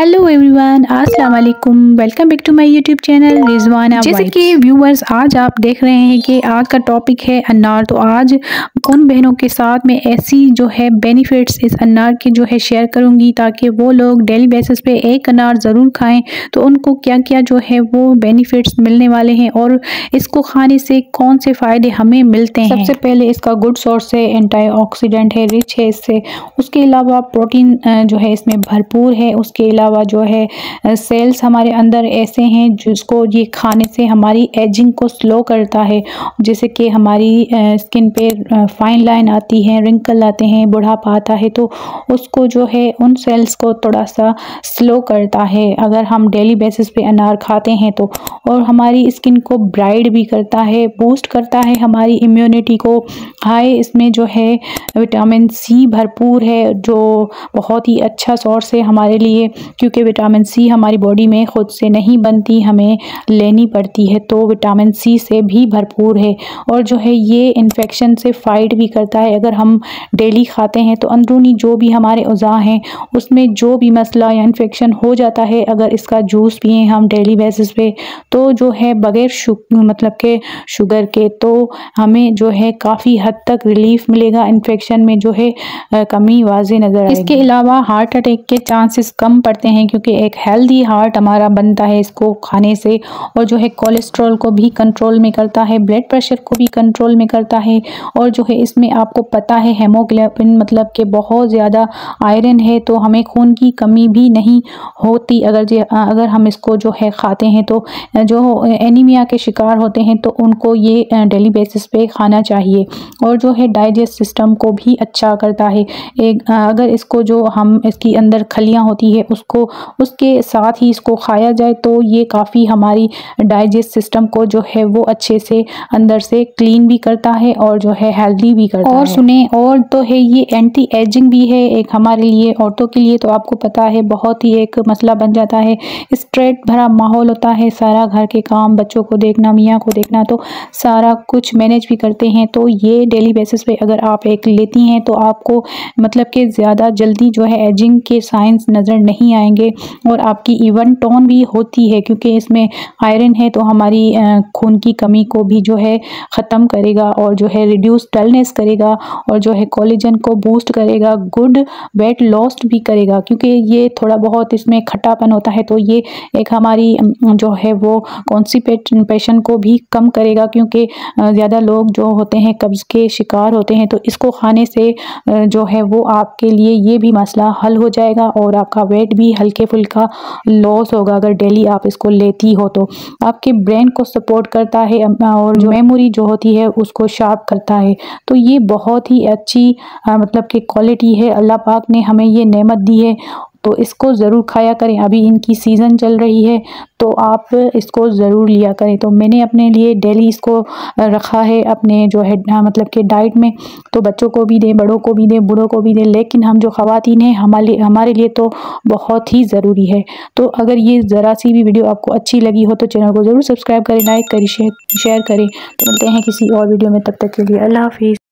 Hello everyone, अस्सलाम वालेकुम। Welcome back to my YouTube channel Rizwana. जैसे कि व्यूवर्स, आज आप देख रहे हैं कि आज का टॉपिक है अनार। तो आज उन बहनों के साथ में ऐसी जो है बेनिफिट्स इस अनार के जो है शेयर करूंगी, ताकि वो लोग डेली बेसिस पे एक अनार ज़रूर खाएं। तो उनको क्या क्या जो है वो बेनिफिट्स मिलने वाले हैं और इसको खाने से कौन से फ़ायदे हमें मिलते हैं। सबसे पहले इसका गुड सोर्स है, एंटीऑक्सीडेंट है, रिच है इससे। उसके अलावा प्रोटीन जो है इसमें भरपूर है। उसके अलावा जो है सेल्स हमारे अंदर ऐसे हैं जिसको ये खाने से हमारी एजिंग को स्लो करता है। जैसे कि हमारी स्किन पे फाइन लाइन आती है, रिंकल आते हैं, बुढ़ापा आता है, तो उसको जो है उन सेल्स को थोड़ा सा स्लो करता है अगर हम डेली बेसिस पे अनार खाते हैं तो। और हमारी स्किन को ब्राइट भी करता है, बूस्ट करता है हमारी इम्यूनिटी को। हाई इसमें जो है विटामिन सी भरपूर है, जो बहुत ही अच्छा सोर्स है हमारे लिए, क्योंकि विटामिन सी हमारी बॉडी में ख़ुद से नहीं बनती, हमें लेनी पड़ती है। तो विटामिन सी से भी भरपूर है। और जो है ये इन्फेक्शन से फाइट भी करता है। अगर हम डेली खाते हैं तो अंदरूनी जो भी हमारे औज़ा हैं उसमें जो भी मसला या इन्फेक्शन हो जाता है, अगर इसका जूस पिए हम डेली बेसिस पे, तो जो है बग़ैर मतलब के शुगर के, तो हमें जो है काफ़ी हद तक रिलीफ मिलेगा। इन्फेक्शन में जो है कमी वाज़े नज़र आएगी। इसके अलावा हार्ट अटैक के चांसेस कम पड़ते हैं, क्योंकि एक हेल्दी हार्ट हमारा बनता है इसको खाने से। और जो है कोलेस्ट्रॉल को भी कंट्रोल में करता है, ब्लड प्रेशर को भी कंट्रोल में करता है। और जो है इसमें आपको पता है हेमोग्लोबिन मतलब कि बहुत ज़्यादा आयरन है, तो हमें खून की कमी भी नहीं होती अगर हम इसको जो है खाते हैं। तो जो एनीमिया के शिकार होते हैं तो उनको ये डेली बेसिस पे खाना चाहिए। और जो है डाइजेस्ट सिस्टम को भी अच्छा करता है। अगर इसको जो हम इसकी अंदर खलियाँ होती है उसके साथ ही इसको खाया जाए तो ये काफ़ी हमारी डाइजेस्ट सिस्टम को जो है वो अच्छे से अंदर से क्लीन भी करता है और जो है हेल्दी भी करता है। और सुने, और तो है ये एंटी एजिंग भी है एक हमारे लिए, औरतों के लिए। तो आपको पता है बहुत ही एक मसला बन जाता है, स्ट्रेस भरा माहौल होता है, सारा घर के काम, बच्चों को देखना, मियाँ को देखना, तो सारा कुछ मैनेज भी करते हैं। तो ये डेली बेसिस पे अगर आप एक लेती हैं तो आपको मतलब कि ज़्यादा जल्दी जो है एजिंग के साइंस नज़र नहीं आएंगे। और आपकी इवन टोन भी होती है, क्योंकि इसमें आयरन है, तो हमारी खून की कमी को भी जो है ख़त्म करेगा और जो है रिड्यूस डलनेस करेगा और जो है कोलेजन को बूस्ट करेगा, गुड वेट लॉस भी करेगा, क्योंकि ये थोड़ा बहुत इसमें खट्टापन होता है। तो ये एक हमारी जो है वो कॉन्स्टिपेशन को भी कम करेगा, क्योंकि ज़्यादा लोग जो होते हैं कब्ज़ के शिकार होते हैं। तो इसको खाने से जो है वो आपके लिए ये भी मसला हल हो जाएगा और आपका वेट भी हल्के फुल्का लॉस होगा अगर डेली आप इसको लेती हो। तो आपके ब्रेन को सपोर्ट करता है और जो मेमोरी जो होती है उसको शार्प करता है। तो ये बहुत ही अच्छी मतलब कि क्वालिटी है, अल्लाह पाक ने हमें ये नेमत दी है। तो इसको ज़रूर खाया करें। अभी इनकी सीज़न चल रही है तो आप इसको ज़रूर लिया करें। तो मैंने अपने लिए डेली इसको रखा है अपने जो है मतलब कि डाइट में। तो बच्चों को भी दें, बड़ों को भी दें, बूढ़ों को भी दें, लेकिन हम जो ख़वातीन हैं हमारे लिए तो बहुत ही ज़रूरी है। तो अगर ये ज़रा सी भी वीडियो आपको अच्छी लगी हो तो चैनल को ज़रूर सब्सक्राइब करें, लाइक करें, शेयर करें। तो मिलते हैं किसी और वीडियो में, तब तक के लिए अल्लाह हाफिज़।